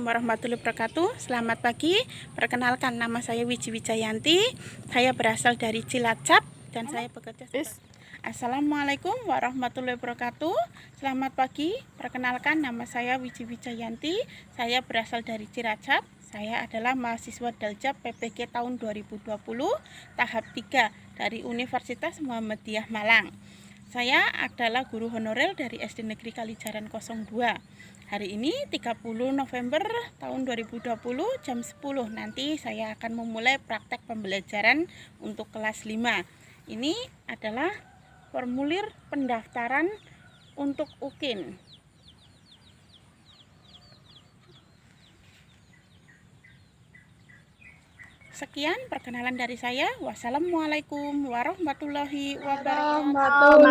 warahmatullahi wabarakatuh. Selamat pagi. Perkenalkan, nama saya Wiji Wijayanti. Saya berasal dari Cilacap dan saya bekerja sebagai... Assalamualaikum warahmatullahi wabarakatuh. Selamat pagi. Perkenalkan, nama saya Wiji Wijayanti. Saya berasal dari Cilacap. Saya adalah mahasiswa Daljab PPG tahun 2020 tahap 3 dari Universitas Muhammadiyah Malang. Saya adalah guru honorer dari SD Negeri Kalijaran 02. Hari ini 30 November tahun 2020 jam 10 nanti saya akan memulai praktek pembelajaran untuk kelas 5. Ini adalah formulir pendaftaran untuk UKIN. Sekian perkenalan dari saya. Wassalamualaikum warahmatullahi wabarakatuh.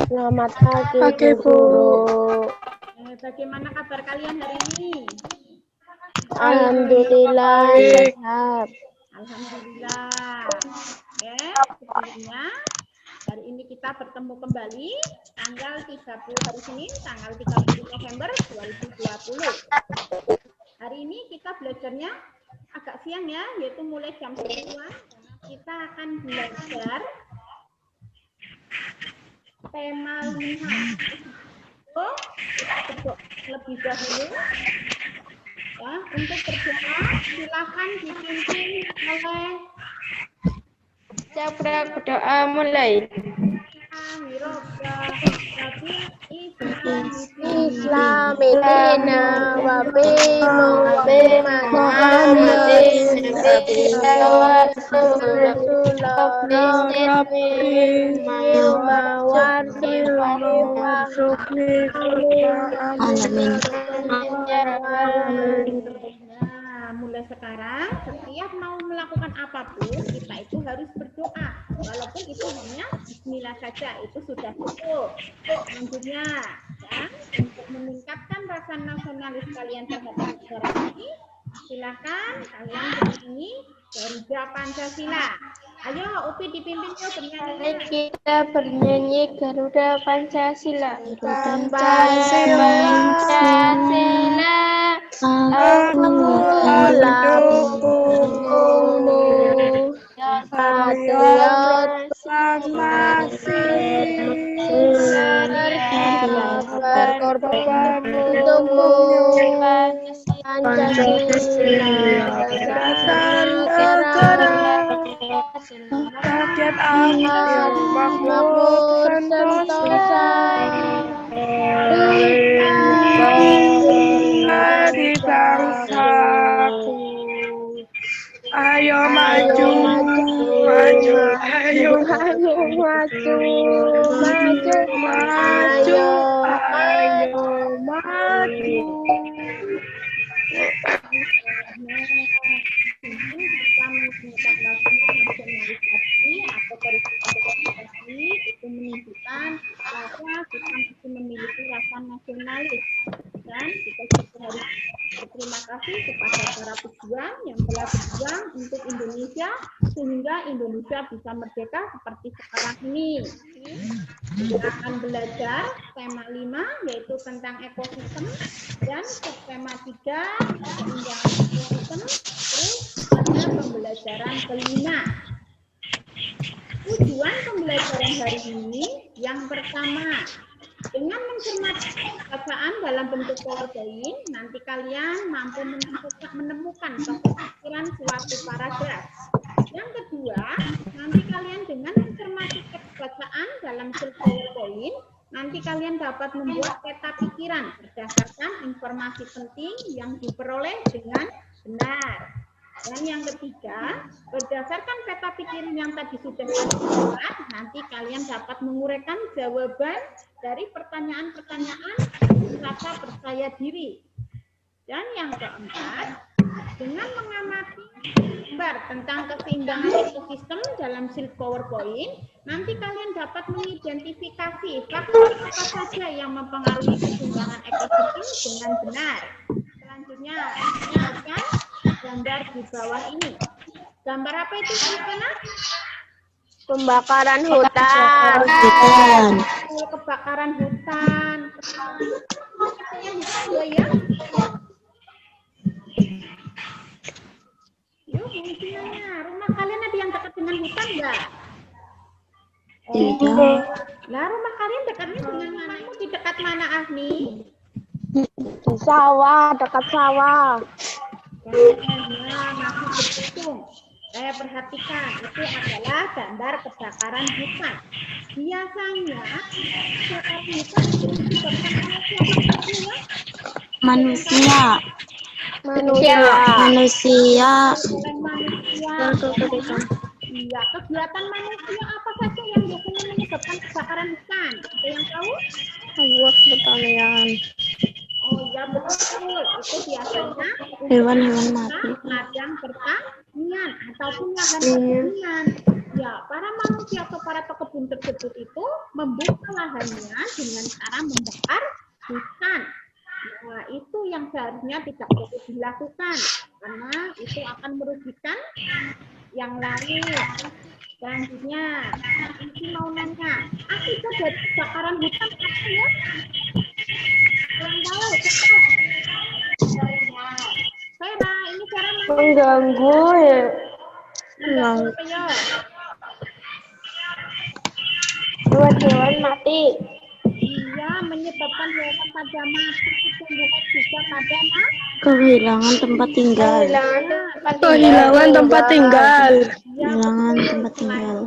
Selamat pagi, Bu. Bagaimana kabar kalian hari ini? Alhamdulillah sehat. Alhamdulillah. Oke, sebelumnya hari ini kita bertemu kembali tanggal 30 hari Senin, tanggal 30 November 2020. Hari ini kita belajarnya agak siang ya, yaitu mulai jam 10-an. Kita akan belajar tema 5. So, kita berdoa lebih dahulu. Ya, untuk berdoa silakan dipimpin oleh Siapa berdoa mulai? Islamina wa bi Muhammadin wa Nah, mulai sekarang setiap mau melakukan apapun kita itu harus berdoa, walaupun itu hanya bismillah saja, itu sudah cukup. Selanjutnya ya, untuk meningkatkan rasa nasionalis kalian terhadap negara ini, silakan kalian bernyanyi Garuda Pancasila. Ayo Upi dipimpin yuk bernyanyi. Mari kita bernyanyi Garuda Pancasila. Pancasila, aku mendukungmu, patriot masih berkorban untukmu. Pancasila dasar negara, rakyat aman, makmur, sentosa, di bangsaku. Ayo maju, maju, ayo maju, maju, maju, maju, ayo maju. Kita menetapkan nasionalisasi atau verifikasi itu menunjukkan bahwa kita masih memiliki rasa nasionalis, dan kita juga harus berterima kasih kepada para pejuang yang telah berjuang untuk Indonesia sehingga Indonesia bisa merdeka seperti sekarang ini. Kita akan belajar tema 5 yaitu tentang ekosistem, dan tema 3 tentang ekosistem, terus pada pembelajaran kelima. Tujuan pembelajaran hari ini yang pertama, dengan mencermati bacaan dalam bentuk PowerPoint, nanti kalian mampu menemukan pemikiran suatu paragraf. Yang kedua, nanti kalian dengan mencermati teks bacaan dalam PowerPoint, nanti kalian dapat membuat peta pikiran berdasarkan informasi penting yang diperoleh dengan benar. Dan yang ketiga, berdasarkan peta pikiran yang tadi sudah dibuat, nanti kalian dapat menguraikan jawaban dari pertanyaan-pertanyaan rasa percaya diri. Dan yang keempat, dengan mengamati gambar tentang keseimbangan ekosistem dalam sheet PowerPoint, nanti kalian dapat mengidentifikasi faktor apa saja yang mempengaruhi keseimbangan ekosistem dengan benar. Selanjutnya, lihatkan gambar di bawah ini. Gambar apa itu, anak-anak? Pembakaran hutan. Kebakaran hutan. Yang hutan ya. Yuk, nanya, rumah kalian ada yang dekat dengan hutan nggak? Tidak. Lah, rumah kalian dekatnya dengan mana? Di dekat mana, Ahni? Di sawah, dekat sawah. Ya, masih berhitung. Saya perhatikan, itu adalah gambar kebakaran hutan. Biasanya, kebakaran hutan itu disebabkan oleh siapa? Manusia. Manusia. Manusia. Iya, kegiatan manusia apa saja yang biasanya menyebabkan kebakaran hutan? Ada yang tahu? Buat pertanian. Oh ya, betul. Itu biasanya Hewan-hewan mati. ladang pertanian ataupun lahan pertanian. Ya, para manusia atau para pekebun tersebut itu membuka lahannya dengan cara membakar hutan. Nah, itu yang seharusnya tidak boleh dilakukan karena itu akan merugikan yang lain. Selanjutnya, ini mau nanya, akibat dari kebakaran hutan apa ya? Yang tahu, cepat. Vera, ini cara Mengganggu ya. mengganggu apa ya? Hewan-hewan mati. Iya, menyebabkan hewan pada mati, tumbuhan juga pada mati. Kehilangan tempat tinggal. Kehilangan tempat tinggal. Kehilangan tempat tinggal.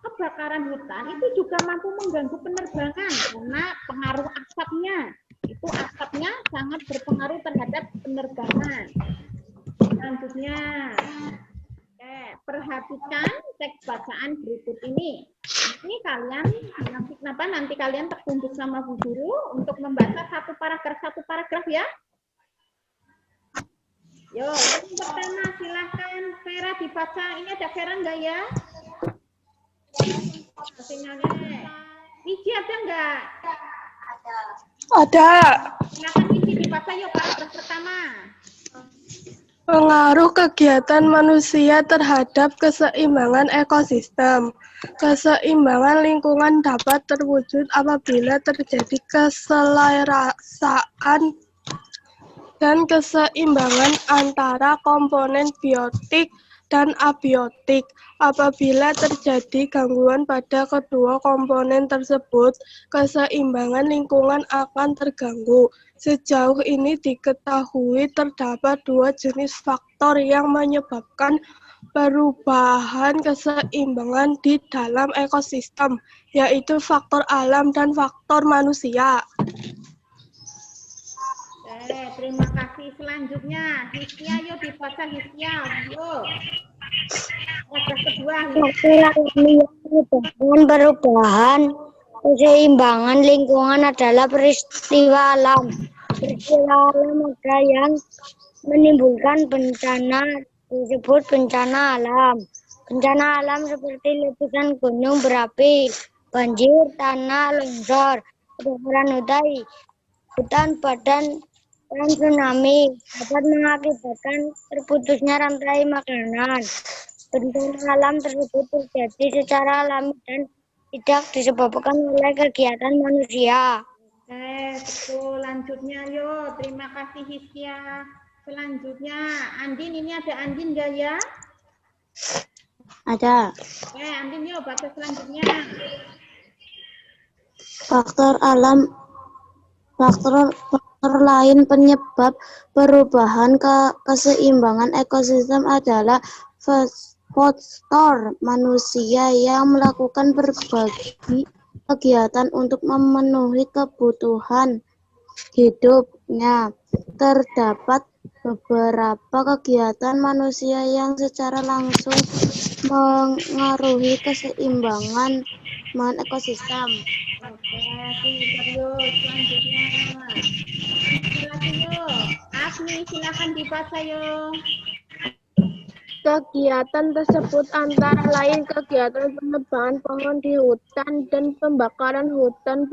Kebakaran hutan itu juga mampu mengganggu penerbangan karena pengaruh asapnya. Itu asapnya sangat berpengaruh terhadap penerbangan. Selanjutnya, perhatikan teks bacaan berikut ini. Ini kalian nanti kalian tertunjuk sama Bu Guru untuk membaca satu paragraf ya. Yo, yang pertama silahkan Vera dibaca. Ini ada Vera enggak ya? Sinyalnya. Iji ada enggak? Ada. Silakan Iji dibaca yuk paragraf pertama. Pengaruh kegiatan manusia terhadap keseimbangan ekosistem. Keseimbangan lingkungan dapat terwujud apabila terjadi keselarasaan dan keseimbangan antara komponen biotik dan abiotik. Apabila terjadi gangguan pada kedua komponen tersebut, keseimbangan lingkungan akan terganggu. Sejauh ini diketahui terdapat dua jenis faktor yang menyebabkan perubahan keseimbangan di dalam ekosistem, yaitu faktor alam dan faktor manusia. Terima kasih. Selanjutnya, Hisya, yuk dibaca Hisya. Yuk. Paragraf kedua. Dengan perubahan keseimbangan lingkungan adalah peristiwa alam. Peristiwa alam ada yang menimbulkan bencana disebut bencana alam. Bencana alam seperti letusan gunung berapi, banjir, tanah longsor, kebakaran hutan badan, dan tsunami dapat mengakibatkan terputusnya rantai makanan. Bencana alam tersebut terjadi secara alami dan tidak disebabkan oleh kegiatan manusia. Betul. Lanjutnya yuk. Terima kasih Hisya. Selanjutnya, Andin, ini ada Andin nggak ya? Ada. Andin yuk baca selanjutnya. Faktor alam, faktor lain penyebab perubahan keseimbangan ekosistem adalah faktor manusia yang melakukan berbagai kegiatan untuk memenuhi kebutuhan hidupnya. Terdapat beberapa kegiatan manusia yang secara langsung mengaruhi keseimbangan ekosistem. Oke, pintar yuk. Selanjutnya. Silakan yuk. Asmi, silakan dibaca yuk. Kegiatan tersebut antara lain kegiatan penebangan pohon di hutan dan pembakaran hutan,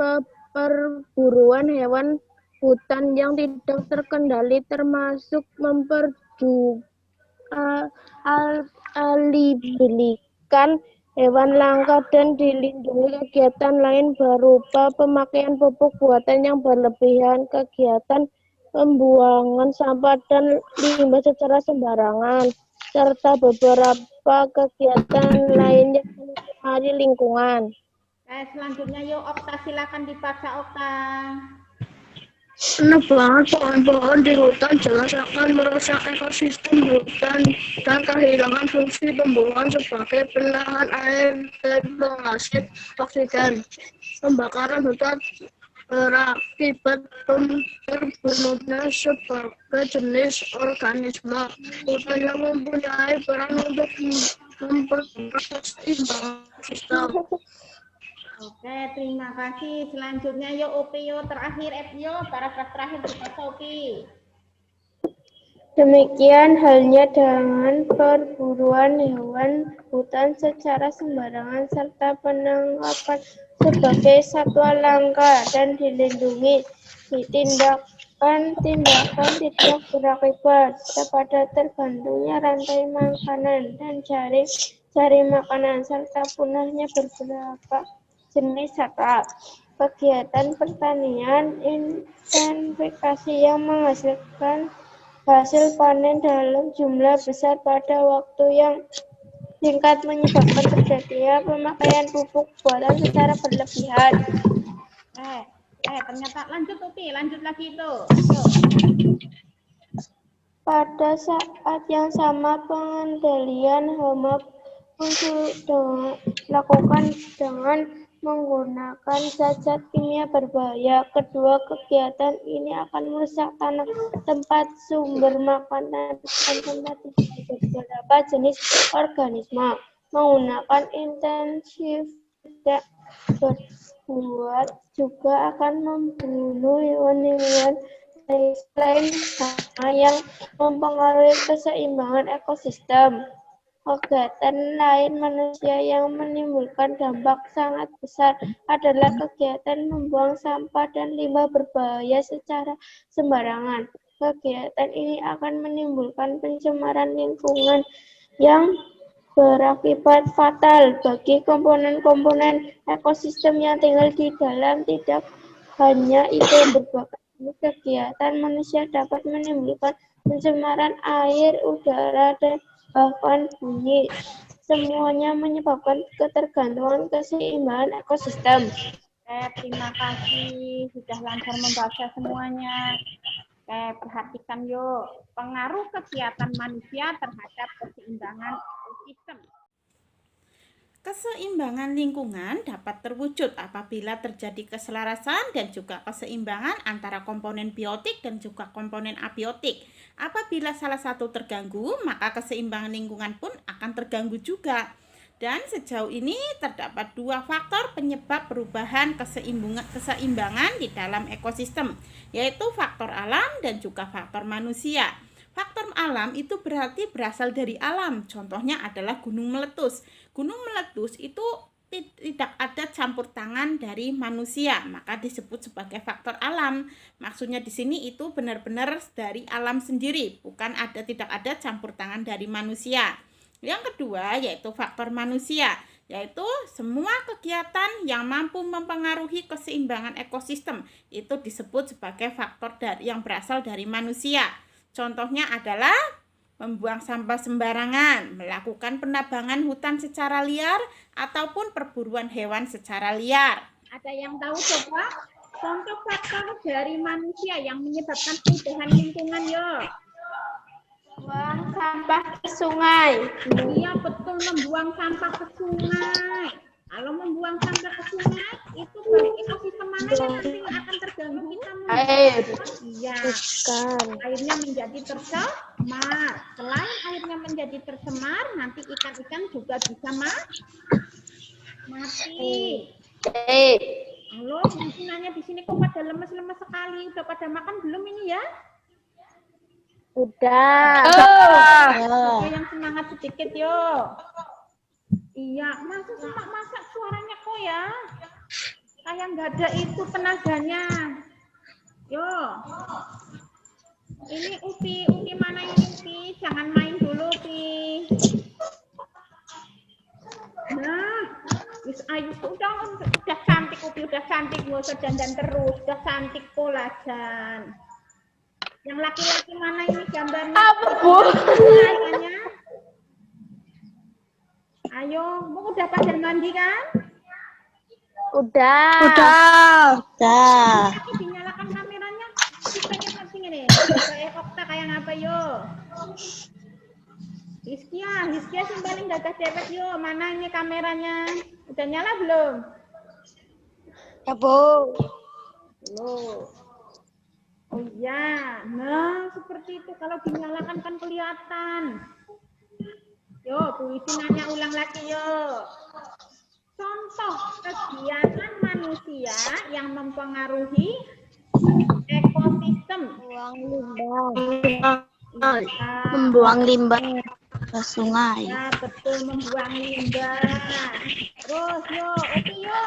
perburuan hewan hutan yang tidak terkendali, termasuk memperjualbelikan hewan langka dan dilindungi. Kegiatan lain berupa pemakaian pupuk buatan yang berlebihan, kegiatan pembuangan sampah dan limbah secara sembarangan, serta beberapa kegiatan lain yang mencemari lingkungan. Selanjutnya yuk Okta, silakan dibaca Okta. Penebangan pohon-pohon di hutan jelas akan merusak ekosistem hutan dan kehilangan fungsi tumbuhan sebagai penahan air dan penghasil oksigen. Pembakaran hutan berakibat terbunuhnya sebagai jenis organisme hutan yang mempunyai peran untuk memperbaiki keseimbangan sistem. Oke, terima kasih. Selanjutnya yuk Upi, yuk terakhir Epio, paragraf terakhir dibaca Upi. Demikian halnya dengan perburuan hewan hutan secara sembarangan serta penangkapan sebagai satwa langka dan dilindungi. Tindakan tidak berakibat pada tergantungnya rantai makanan dan jaring makanan serta punahnya beberapa jenis satwa. Kegiatan pertanian intensifikasi yang menghasilkan hasil panen dalam jumlah besar pada waktu yang singkat menyebabkan terjadinya pemakaian pupuk buatan secara berlebihan. Ternyata lanjut Upi, lanjut lagi itu. Pada saat yang sama pengendalian hama pun dilakukan dengan menggunakan zat-zat kimia berbahaya. Kedua kegiatan ini akan merusak tanah, tempat sumber makanan, dan tempat tinggal beberapa jenis organisme. Menggunakan intensif tidak berbuat juga akan membunuh hewan-hewan lain sama yang mempengaruhi keseimbangan ekosistem. Kegiatan lain manusia yang menimbulkan dampak sangat besar adalah kegiatan membuang sampah dan limbah berbahaya secara sembarangan. Kegiatan ini akan menimbulkan pencemaran lingkungan yang berakibat fatal bagi komponen-komponen ekosistem yang tinggal di dalam. Tidak hanya itu, berbagai kegiatan manusia dapat menimbulkan pencemaran air, udara, dan bahkan bunyi. Semuanya menyebabkan ketergantungan keseimbangan ekosistem. Terima kasih sudah lancar membaca semuanya. Perhatikan yuk pengaruh kegiatan manusia terhadap keseimbangan ekosistem. Keseimbangan lingkungan dapat terwujud apabila terjadi keselarasan dan juga keseimbangan antara komponen biotik dan juga komponen abiotik. Apabila salah satu terganggu, maka keseimbangan lingkungan pun akan terganggu juga. Dan sejauh ini terdapat dua faktor penyebab perubahan keseimbangan di dalam ekosistem, yaitu faktor alam dan juga faktor manusia. Faktor alam itu berarti berasal dari alam, contohnya adalah gunung meletus. Gunung meletus itu tidak ada campur tangan dari manusia, maka disebut sebagai faktor alam. Maksudnya di sini itu benar-benar dari alam sendiri, bukan tidak ada campur tangan dari manusia. Yang kedua yaitu faktor manusia, yaitu semua kegiatan yang mampu mempengaruhi keseimbangan ekosistem itu disebut sebagai faktor yang berasal dari manusia. Contohnya adalah membuang sampah sembarangan, melakukan penebangan hutan secara liar, ataupun perburuan hewan secara liar. Ada yang tahu coba contoh faktor dari manusia yang menyebabkan perubahan lingkungan yuk? Buang sampah ke sungai. Iya betul, membuang sampah ke sungai. Kalau membuang sampah ke sungai, itu berarti ekosistem mana yang nanti akan terganggu? Air. Iya. Airnya menjadi tercemar. Selain airnya menjadi tercemar, nanti ikan-ikan juga bisa mati. Halo, nanya di sini kok pada lemes-lemes sekali. Udah pada makan belum ini ya? Udah. Yang semangat sedikit yuk. Iya, masak suaranya kok ya? Kayak nggak ada itu tenaganya. Yo. Ini Upi mana ini Upi? Jangan main dulu Upi. Nah, cantik mau dandan terus, udah cantik polajan. Yang laki-laki mana ini gambarnya? Apa, Bu? Katanya. Ayo, mau udah pada mandi kan? Udah. Tapi dinyalakan kameranya. Pengen ngerti ini. Kayak Okta kayak apa yo? Hiskia sih paling gagah cewek yo. Mana ini kameranya? Udah nyala belum? Ya, Bu. Belum. Oh iya, nah seperti itu. Kalau dinyalakan kan kelihatan. Yo, Bu Isi nanya ulang lagi yo. Contoh kegiatan manusia yang mempengaruhi ekosistem. Membuang limbah ke sungai. Ya, betul, membuang limbah. Terus yo, Upi yo.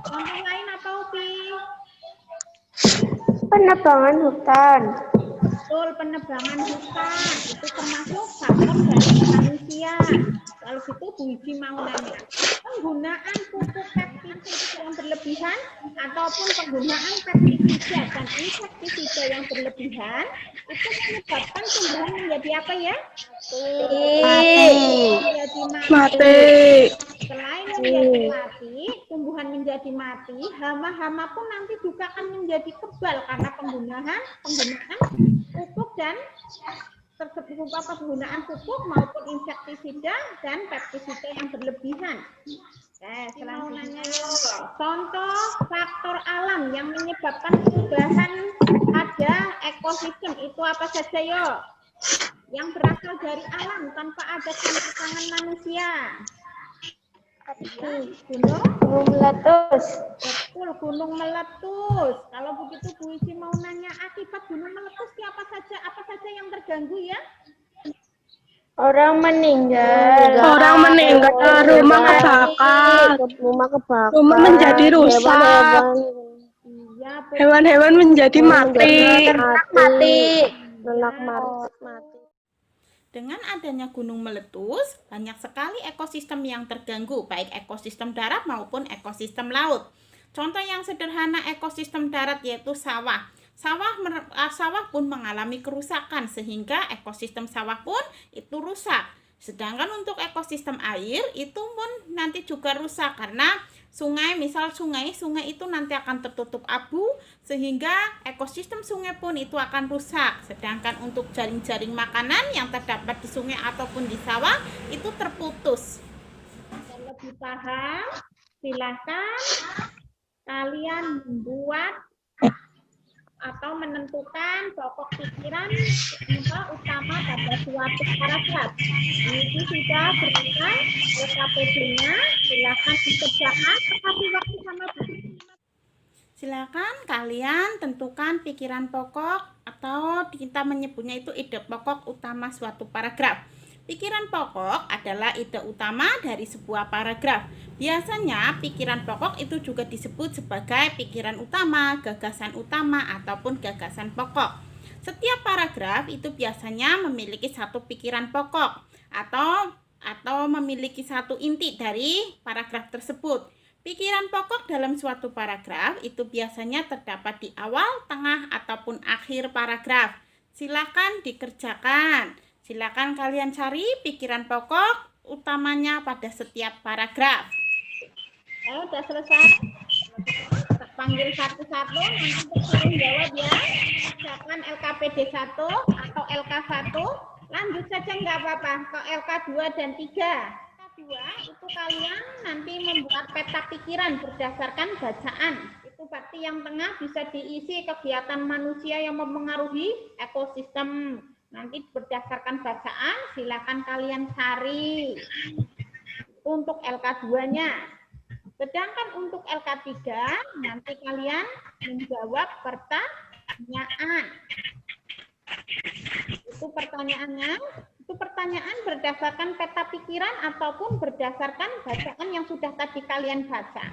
Contoh lain apa Upi? Penebangan hutan. Betul, penebangan hutan itu termasuk faktor dari manusia. Kalau gitu Bu Iji mau nanya, penggunaan pupuk pestisida yang berlebihan ataupun penggunaan pestisida dan insektisida yang berlebihan itu menyebabkan tumbuhan menjadi apa ya? Menjadi Mati. Selain menjadi mati, tumbuhan menjadi mati, hama-hama pun nanti juga akan menjadi kebal karena penggunaan pupuk dan penggunaan pupuk maupun insektisida dan pestisida yang berlebihan. Selanjutnya contoh faktor alam yang menyebabkan perubahan pada ekosistem itu apa saja yo? Yang berasal dari alam tanpa ada campur tangan manusia. Gunung meletus. Betul, gunung meletus. Kalau begitu Bu Isi mau nanya akibat gunung meletus apa saja yang terganggu ya? Orang meninggal. Rumah kebakar. Rumah menjadi rusak. Iya, Hewan-hewan menjadi mati. Ternak mati. Dengan adanya gunung meletus, banyak sekali ekosistem yang terganggu, baik ekosistem darat maupun ekosistem laut. Contoh yang sederhana ekosistem darat yaitu sawah. Sawah pun mengalami kerusakan sehingga ekosistem sawah pun itu rusak. Sedangkan untuk ekosistem air itu pun nanti juga rusak karena sungai itu nanti akan tertutup abu sehingga ekosistem sungai pun itu akan rusak. Sedangkan untuk jaring-jaring makanan yang terdapat di sungai ataupun di sawah itu terputus. Kalau lebih paham, silakan kalian membuat atau menentukan pokok pikiran utama pada suatu paragraf. Ini sudah berikan LKPD-nya, silakan dikerjakan. Kasih waktu sama Bu. Silakan kalian tentukan pikiran pokok atau kita menyebutnya itu ide pokok utama suatu paragraf. Pikiran pokok adalah ide utama dari sebuah paragraf. Biasanya pikiran pokok itu juga disebut sebagai pikiran utama, gagasan utama, ataupun gagasan pokok. Setiap paragraf itu biasanya memiliki satu pikiran pokok atau memiliki satu inti dari paragraf tersebut. Pikiran pokok dalam suatu paragraf itu biasanya terdapat di awal, tengah, ataupun akhir paragraf. Silakan dikerjakan. Silakan kalian cari pikiran pokok utamanya pada setiap paragraf. Udah selesai? Panggil satu-satu, nanti suruh jawab ya. Kerjakan LKPD 1 atau LK 1. Lanjut saja nggak apa-apa ke LK 2 dan 3. Itu kalian nanti membuat peta pikiran berdasarkan bacaan. Itu berarti yang tengah bisa diisi kegiatan manusia yang mempengaruhi ekosistem. Nanti berdasarkan bacaan, silakan kalian cari untuk LK2-nya. Sedangkan untuk LK3, nanti kalian menjawab pertanyaan. Itu pertanyaannya. Itu pertanyaan berdasarkan peta pikiran ataupun berdasarkan bacaan yang sudah tadi kalian baca.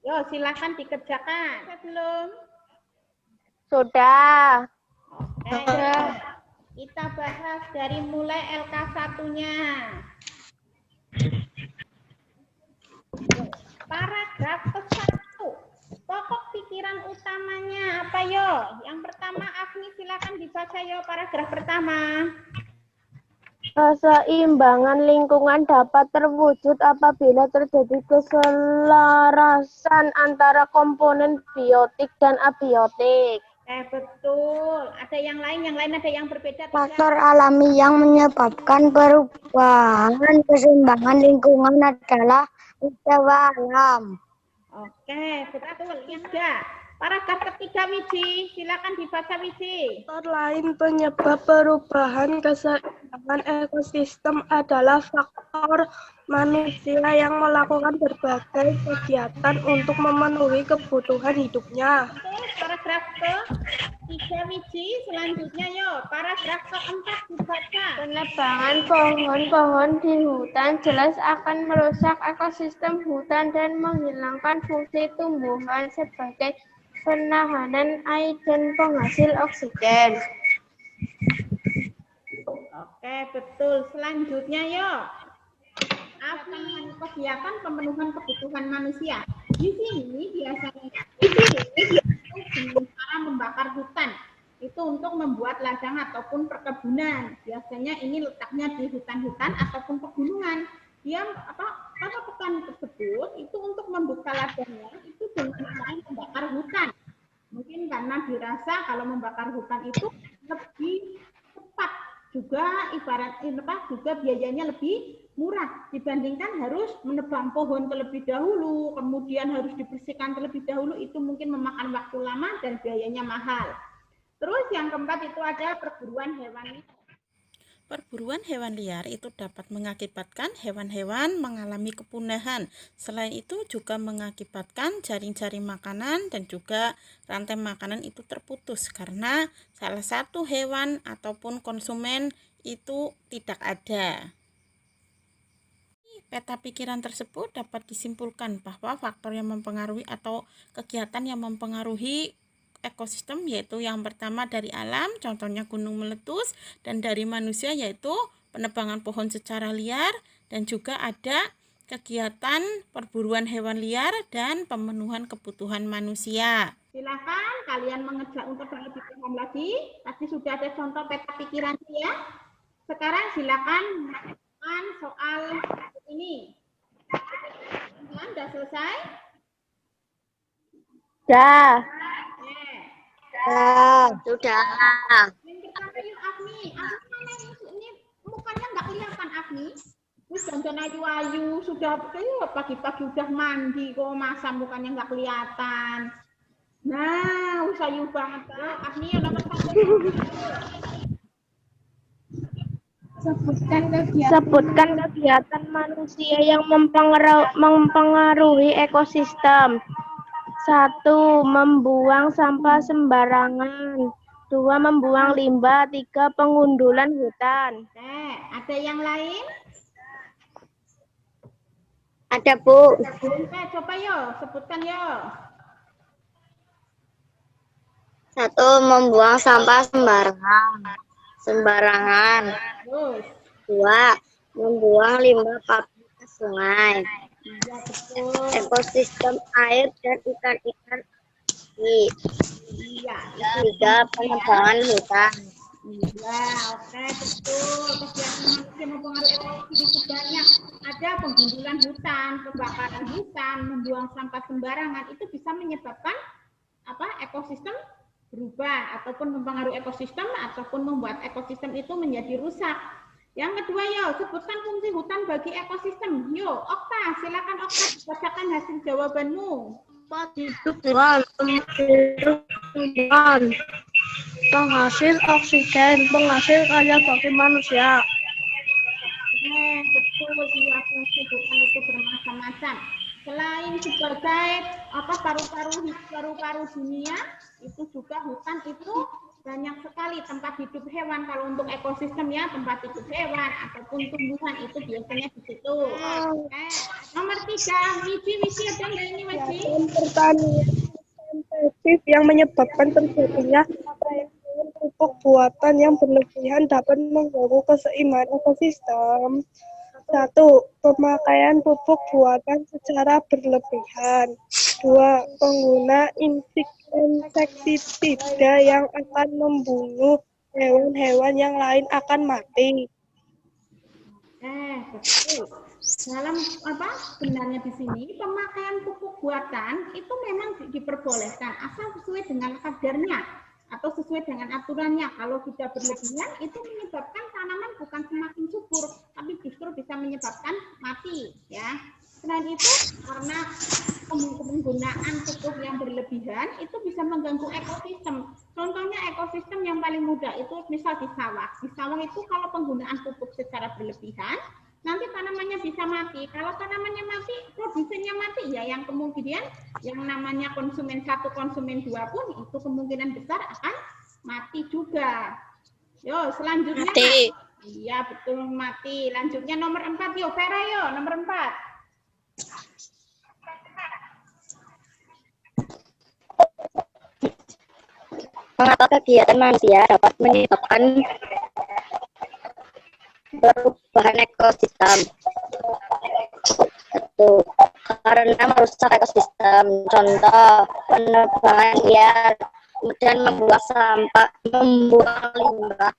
Yo, silakan dikerjakan. Belum? Sudah. Oke. Kita bahas dari mulai LK 1-nya. Paragraf ke-1. Pokok pikiran utamanya apa yo? Yang pertama Afni silakan dibaca yo paragraf pertama. Keseimbangan lingkungan dapat terwujud apabila terjadi keselarasan antara komponen biotik dan abiotik. Betul. Ada yang lain ada yang berbeda. Faktor alami yang menyebabkan perubahan keseimbangan lingkungan adalah peristiwa alam. Oke, betul. Tiga. Paragraf ketiga Wiji, silakan dibaca Wiji. Faktor lain penyebab perubahan keseimbangan ekosistem adalah faktor manusia yang melakukan berbagai kegiatan untuk memenuhi kebutuhan hidupnya. Betul, paragraf ketiga Wiji, selanjutnya yo, paragraf keempat dibaca. Penebangan pohon-pohon di hutan jelas akan merusak ekosistem hutan dan menghilangkan fungsi tumbuhan sebagai penahanan air dan penghasil oksigen. Oke, betul. Selanjutnya yuk. Afni, kegiatan pemenuhan kebutuhan manusia. Di sini biasanya dengan cara membakar hutan. Itu untuk membuat ladang ataupun perkebunan. Biasanya ini letaknya di hutan-hutan ataupun pegunungan. Dia pada petani tersebut itu untuk membuka ladangnya itu dengan cara membakar hutan. Mungkin karena dirasa kalau membakar hutan itu lebih cepat, juga juga biayanya lebih murah dibandingkan harus menebang pohon terlebih dahulu, kemudian harus dibersihkan terlebih dahulu, itu mungkin memakan waktu lama dan biayanya mahal. Terus yang keempat itu ada perburuan hewan. Perburuan hewan liar itu dapat mengakibatkan hewan-hewan mengalami kepunahan. Selain itu juga mengakibatkan jaring-jaring makanan dan juga rantai makanan itu terputus karena salah satu hewan ataupun konsumen itu tidak ada. Peta pikiran tersebut dapat disimpulkan bahwa faktor yang mempengaruhi atau kegiatan yang mempengaruhi ekosistem yaitu yang pertama dari alam, contohnya gunung meletus, dan dari manusia yaitu penebangan pohon secara liar, dan juga ada kegiatan perburuan hewan liar dan pemenuhan kebutuhan manusia. Silakan kalian mengerja untuk lebih paham lagi. Tadi sudah ada contoh peta pikiran ya. Sekarang silakan melakukan soal ini. Sudah selesai? Dah. Sudah. Yang pertama yuk Afni. Afni mana ini mukanya nggak kelihatan Afni. Wis dandan ayu-ayu sudah pagi-pagi udah mandi kok masa mukanya nggak kelihatan. Nah, wis ayu banget tuh. Afni yang nomor 1. Sebutkan kegiatan manusia yang mempengaruhi ekosistem. 1. Membuang sampah sembarangan. 2. Membuang limbah. 3. Pengundulan hutan. Ada yang lain? Ada, Bu. Coba yo, sebutkan yo. 1. Membuang sampah sembarangan. Terus. 2. Membuang limbah pabrik ke sungai. Ya, betul. Ekosistem air dan ikan-ikan. Iya. 3. Penebangan hutan. Iya, oke, betul. Kegiatan manusia mempengaruhi ekosistem itu banyak. Ada penggundulan hutan, kebakaran hutan, membuang sampah sembarangan. Itu bisa menyebabkan ekosistem berubah ataupun mempengaruhi ekosistem ataupun membuat ekosistem itu menjadi rusak. Yang kedua, yo, sebutkan fungsi hutan bagi ekosistem. Yo, Okta, silakan Okta bacakan hasil jawabanmu. Hidup dengan tumbuhan, penghasil oksigen, penghasil karya bagi manusia. Betul, ya, fungsi hutan itu bermacam-macam. Selain sebagai paru-paru dunia, itu juga hutan itu banyak sekali tempat hidup hewan. Kalau untuk ekosistem ya tempat hidup hewan ataupun tumbuhan itu biasanya di situ. Nomor 3, Wiji ada nggak ini Wiji? Pertanian intensif yang menyebabkan terjadinya pupuk buatan yang berlebihan dapat mengganggu keseimbangan ekosistem. 1. Pemakaian pupuk buatan secara berlebihan. 2. Pengguna insektisida yang akan membunuh hewan-hewan yang lain akan mati. Betul. Dalam sebenarnya di sini pemakaian pupuk buatan itu memang diperbolehkan asal sesuai dengan kadarnya atau sesuai dengan aturannya. Kalau sudah berlebihan itu menyebabkan tanaman bukan semakin subur, tapi justru bisa menyebabkan mati, ya. Selain itu, karena penggunaan pupuk yang berlebihan itu bisa mengganggu ekosistem. Contohnya ekosistem yang paling mudah itu misal di sawah. Di sawah itu kalau penggunaan pupuk secara berlebihan, nanti tanamannya bisa mati. Kalau tanamannya mati, produsennya mati, ya yang kemungkinan yang namanya konsumen 1, konsumen 2 pun itu kemungkinan besar akan mati juga. Yo, selanjutnya. Mati. Iya, betul mati. Lanjutnya nomor 4, yo Vera yo, nomor 4. Mengapa kegiatan manusia dapat menyebabkan perubahan ekosistem? Satu, karena merusak ekosistem. Contoh, penebangan liar dan membuang sampah, membuang limbah.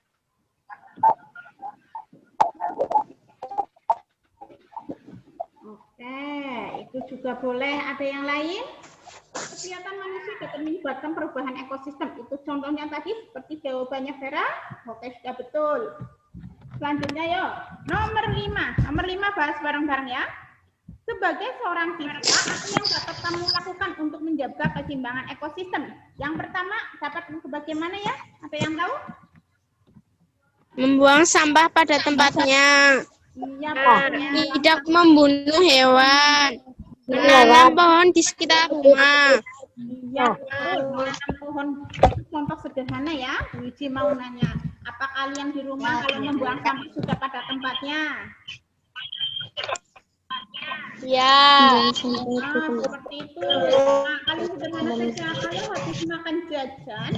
Oke, itu juga boleh. Ada yang lain? Kegiatan manusia dapat menyebabkan perubahan ekosistem. Itu contohnya tadi seperti jawabannya Vera. Oke, sudah betul. Selanjutnya yuk, nomor 5. Nomor 5 bahas bareng-bareng ya. Sebagai seorang siswa, apa yang dapat kamu lakukan untuk menjaga keseimbangan ekosistem? Yang pertama, dapat bagaimana ya? Ada yang tahu? Membuang sampah pada tempatnya. Iya, pokoknya. Tidak membunuh hewan. Menanam pohon di sekitar rumah. Iya, menanam pohon itu contoh sederhana ya. Wiji mau nanya, apa kalian di rumah kalau membuang sampah sudah pada tempatnya? Ya. Seperti itu. Nah, kalian sederhana saja. Kalau habis makan jajan,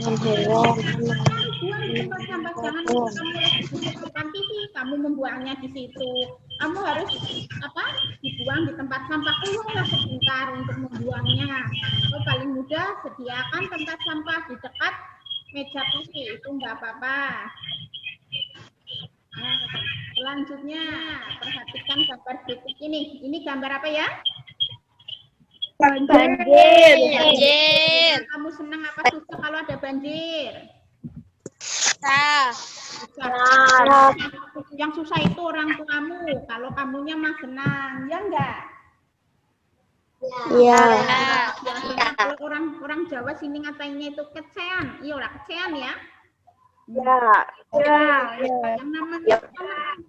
buang di tempat sampah. Jangan kamu lagi duduk depan TV, kamu membuangnya di situ. Kamu harus dibuang di tempat sampah. Keluarlah sebentar untuk membuangnya. Kalau paling mudah sediakan tempat sampah di dekat meja TV, itu enggak apa-apa. Nah, selanjutnya perhatikan gambar berikut ini. Ini gambar apa ya? Banjir. Kamu senang apa susah kalau ada banjir? Susah. Yang susah itu orang tuamu. Kalau kamunya mah senang, ya enggak? Iya. Kalau orang Jawa sini ngatainnya itu kecean. Iya lah, kecean ya. Yang namanya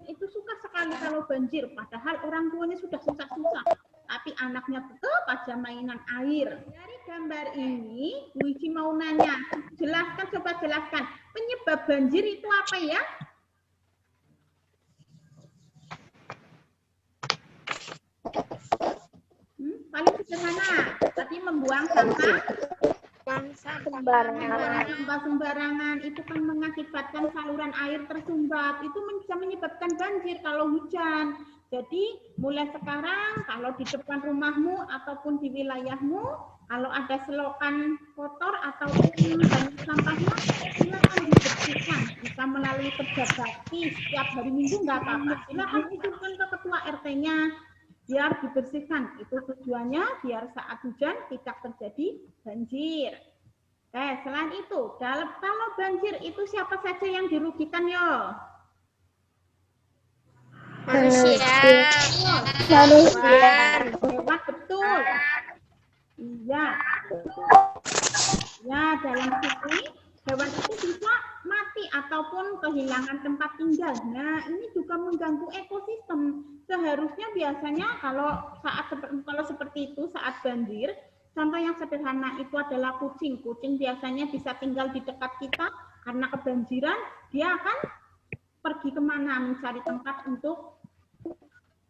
itu suka sekali kalau banjir, padahal orang tuanya sudah susah-susah, tapi anaknya tetap aja mainan air. Dari gambar ini, Wiji mau nanya, coba jelaskan penyebab banjir itu apa ya? Paling sederhana, tadi membuang sampah sembarangan itu kan mengakibatkan saluran air tersumbat, itu bisa menyebabkan banjir kalau hujan. Jadi mulai sekarang kalau di depan rumahmu ataupun di wilayahmu kalau ada selokan kotor ataupun banyak sampahnya, silakan dibersihkan. Bisa melalui kerja bakti setiap hari Minggu nggak apa-apa. Silakan usulkan ke ketua RT-nya biar dibersihkan. Itu tujuannya biar saat hujan tidak terjadi banjir. Selain itu, kalau banjir itu siapa saja yang dirugikan yo? Manusia. Hewan, betul. Iya. Ya, dalam sini hewan itu bisa mati ataupun kehilangan tempat tinggal. Nah, ini juga mengganggu ekosistem. Seharusnya biasanya kalau seperti itu saat banjir, contoh yang sederhana itu adalah kucing. Kucing biasanya bisa tinggal di dekat kita karena kebanjiran, dia akan pergi kemana mencari tempat untuk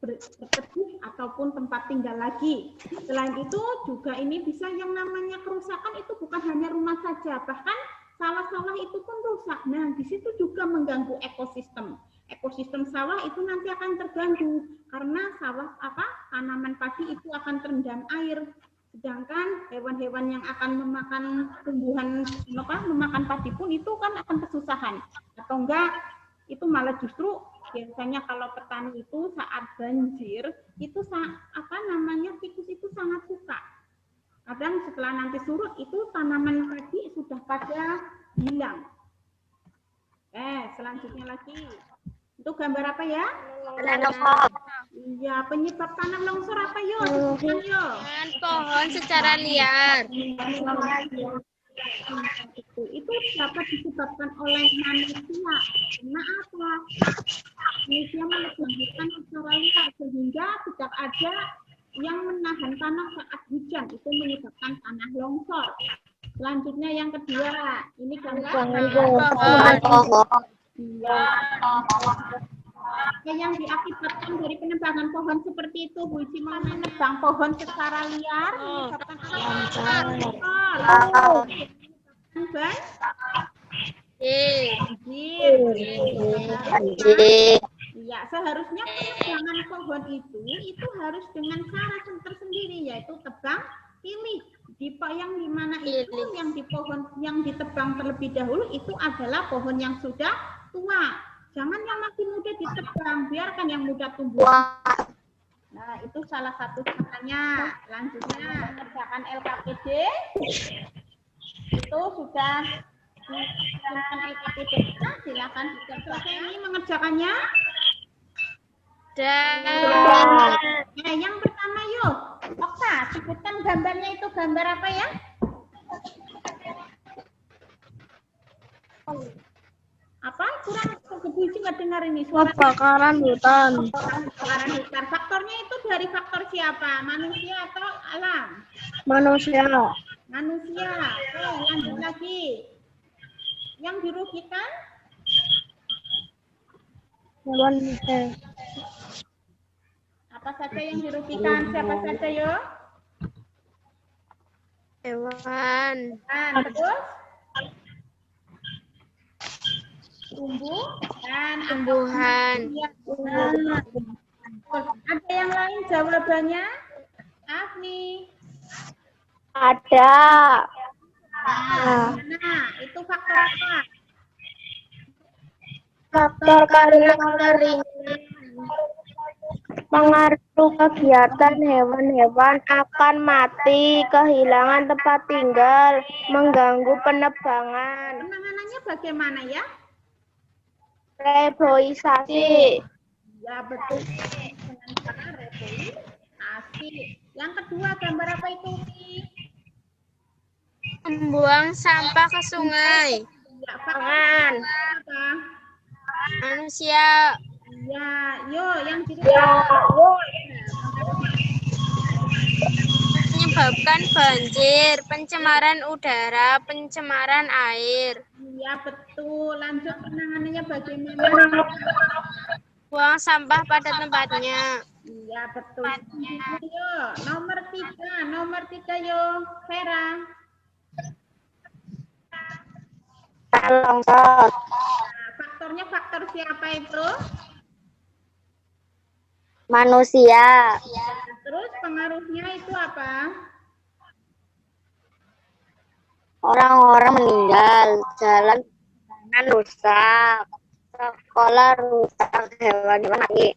berteduh ataupun tempat tinggal lagi. Selain itu juga ini bisa yang namanya kerusakan itu bukan hanya rumah saja, bahkan sawah-sawah itu pun rusak. Nah, di situ juga mengganggu ekosistem. ekosistem sawah itu nanti akan terganggu karena tanaman padi itu akan terendam air. Sedangkan hewan-hewan yang akan memakan tumbuhan memakan padi pun itu kan akan kesusahan. Atau enggak itu malah justru biasanya kalau petani itu saat banjir itu tikus itu sangat suka. Kadang setelah nanti surut itu tanaman padi sudah pada hilang. Selanjutnya lagi. Itu gambar apa ya? Iya, penyebab tanah longsor apa yo? Sebutkan yo. Pohon secara liar. Itu dapat disebabkan oleh manusia. Karena apa? Manusia menebang secara liar sehingga tidak ada yang menahan tanah saat hujan. Itu menyebabkan tanah longsor. Selanjutnya yang kedua, ini gambar yang diakibatkan dari penebangan pohon seperti itu, Bu Ici, menebang pohon secara liar menyebabkan ya, seharusnya penebangan pohon itu harus dengan cara tersendiri, yaitu tebang pilih. Yang dimana itu yang ditebang terlebih dahulu itu adalah pohon yang sudah tua. Jangan yang masih muda ditebang, biarkan yang muda tumbuh. Nah, itu salah satu caranya. Selanjutnya, kerjakan LKPD. Itu sudah dikirimkan LKPD. Nah, silakan selesai ini mengerjakannya. Yang pertama yuk, Okta, sebutkan gambarnya itu gambar apa ya? Apa? Kurang kebuci nggak dengar ini suara. Kebakaran hutan. Kebakaran hutan. Faktornya itu dari faktor siapa? Manusia atau alam? Manusia. Manusia. Lanjut lagi. Yang dirugikan? Hewan. Apa saja yang dirugikan? Siapa saja yo? Hewan. Terus? Tumbuhan. Ada yang lain jawabannya? Afni. Ada. Nah, itu faktor apa? Faktor karena Pengaruh kegiatan hewan-hewan akan mati, kehilangan tempat tinggal, mengganggu penebangan. Penanganannya bagaimana ya? Reboisasi. Ya betul. Dengan cara reboisasi. Yang kedua gambar apa itu? membuang sampah ke sungai. Ya, faktor apa? Manusia. Ya, yo yang jadi menyebabkan banjir, pencemaran udara, pencemaran air. Iya betul. Lanjut penanganannya bagaimana? Buang sampah pada tempatnya. Iya betul. Yo, nomor tiga yo, Vera. Longsor. Faktornya faktor siapa itu? Manusia. Terus pengaruhnya itu apa? Orang-orang meninggal, jalan rusak, sekolah rusak, hewan-hewan mati.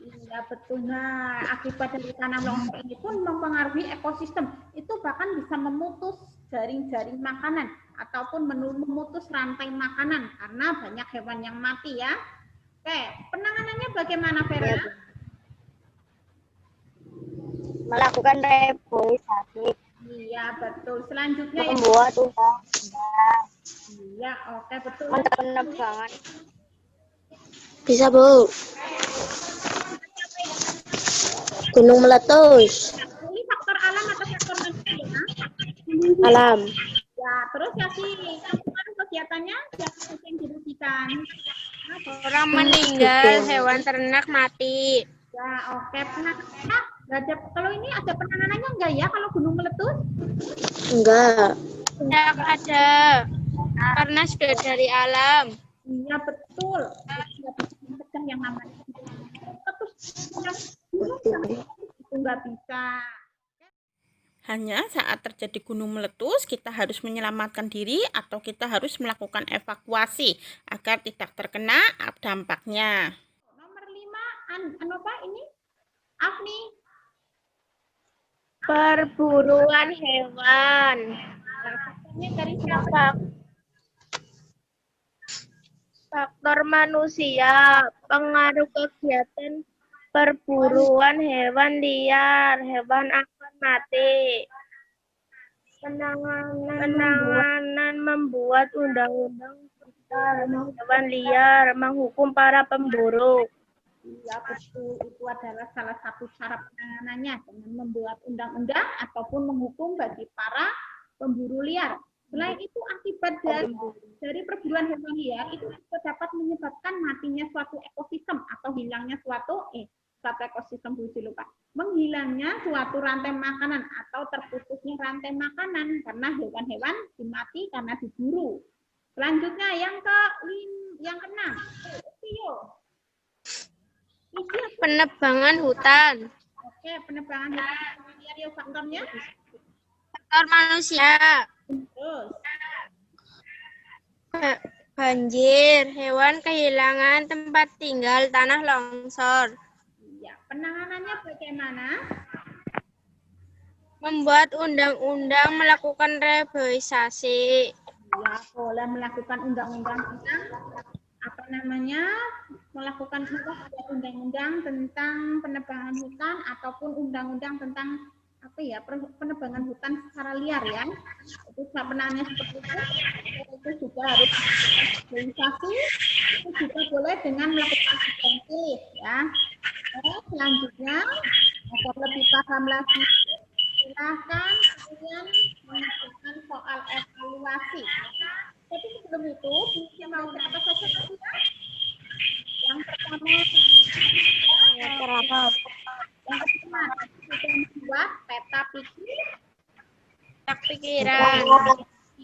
Iya betul. Nah, akibat dari tanah longsor ini pun mempengaruhi ekosistem. Itu bahkan bisa memutus jaring-jaring makanan ataupun memutus rantai makanan karena banyak hewan yang mati ya. Oke, penanganannya bagaimana Vera? Melakukan reboisasi. Iya betul. Selanjutnya Membuat undang-undang. Iya, oke betul. Penebangan. Bisa, Bu. Gunung meletus. Ini faktor alam atau faktor manusia? Alam. Ya, terus ya sih, pengaruh kegiatannya siapa yang dirugikan? Orang meninggal, hewan ternak mati. Ya, oke. Penanganannya, kalau ini ada penanganannya enggak ya kalau gunung meletus? Enggak. Tidak ada. Karena sudah dari alam. Iya, betul. yang namanya terus itu nggak bisa. Hanya saat terjadi gunung meletus, kita harus menyelamatkan diri atau kita harus melakukan evakuasi agar tidak terkena dampaknya. Nomor 5, apa ini? Afni. Perburuan hewan. Faktornya dari siapa? Faktor manusia, pengaruh kegiatan perburuan hewan liar, hewan akan mati. Penanganan membuat undang-undang tentang hewan liar, menghukum para pemburu. Ya betul, itu adalah salah satu cara penanganannya dengan membuat undang-undang ataupun menghukum bagi para pemburu liar. Selain itu akibat dari perburuan hewan liar itu juga dapat menyebabkan matinya suatu ekosistem atau hilangnya suatu ekosistem, lupa. Menghilangnya suatu rantai makanan atau terputusnya rantai makanan karena hewan-hewan dimati karena diburu. Selanjutnya yang keenam. Penebangan hutan. Oke, penebangan hutan liar yuk faktornya. Faktor manusia. Terus. Banjir, hewan kehilangan tempat tinggal, tanah longsor. Ya, penanganannya bagaimana? Membuat undang-undang, melakukan reboisasi. Ya, boleh melakukan undang-undang tentang melakukan undang-undang tentang penebangan hutan ataupun undang-undang tentang penebangan hutan secara liar ya. Itu penanganannya seperti itu juga harus reboisasi. Itu juga boleh dengan melakukan pilih ya. Selanjutnya agar lebih paham lagi, silakan kalian mengerjakan soal evaluasi. Tapi sebelum itu, bisa mau apa saja tadi ya? Yang pertama, yang pertama sudah membuat peta pikiran.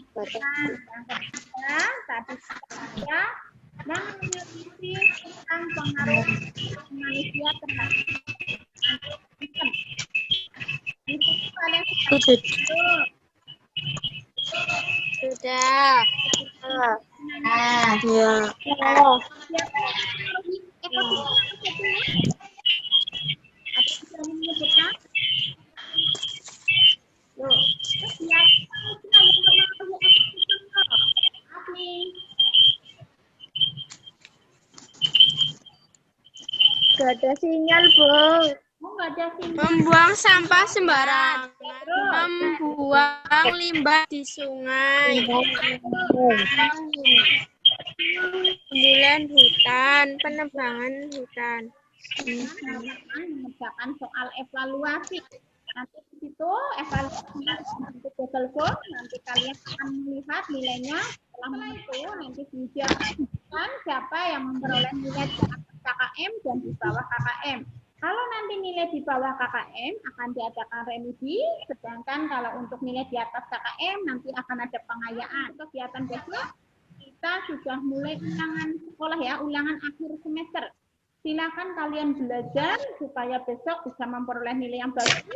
Yang ketiga, tadi saya meneliti tentang pengaruh manusia terhadap sistem. Itu kalian Sudah. Gak ada sinyal, Bu. Membuang sampah sembarangan, membuang limbah di sungai, pemburuan hutan, penebangan hutan. Mengerjakan soal evaluasi. Nanti di situ evaluasinya untuk Google Form. Nanti kalian akan melihat nilainya setelah itu nanti diujikan siapa yang memperoleh nilai di atas KKM dan di bawah KKM. Kalau nanti nilai di bawah KKM akan diadakan remedi, sedangkan kalau untuk nilai di atas KKM nanti akan ada pengayaan. Kegiatan besok kita sudah mulai ulangan sekolah ya, ulangan akhir semester. Silakan kalian belajar supaya besok bisa memperoleh nilai yang bagus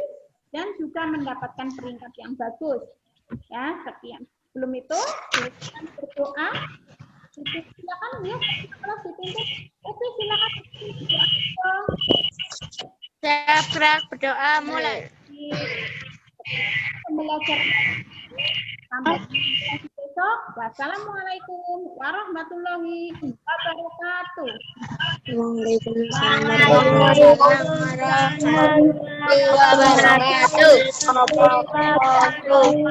dan juga mendapatkan peringkat yang bagus. Ya, sekian. Sebelum itu, silakan berdoa. Silakan ya, kalau dipimpin. Oke, silakan. Gerak berdoa mulai. Belajar. Sampai besok. Wassalamualaikum warahmatullahi wabarakatuh. Waalaikumsalam warahmatullahi wabarakatuh.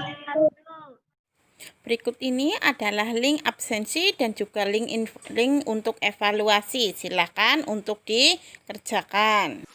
Berikut ini adalah link absensi dan juga link untuk evaluasi. Silakan untuk dikerjakan.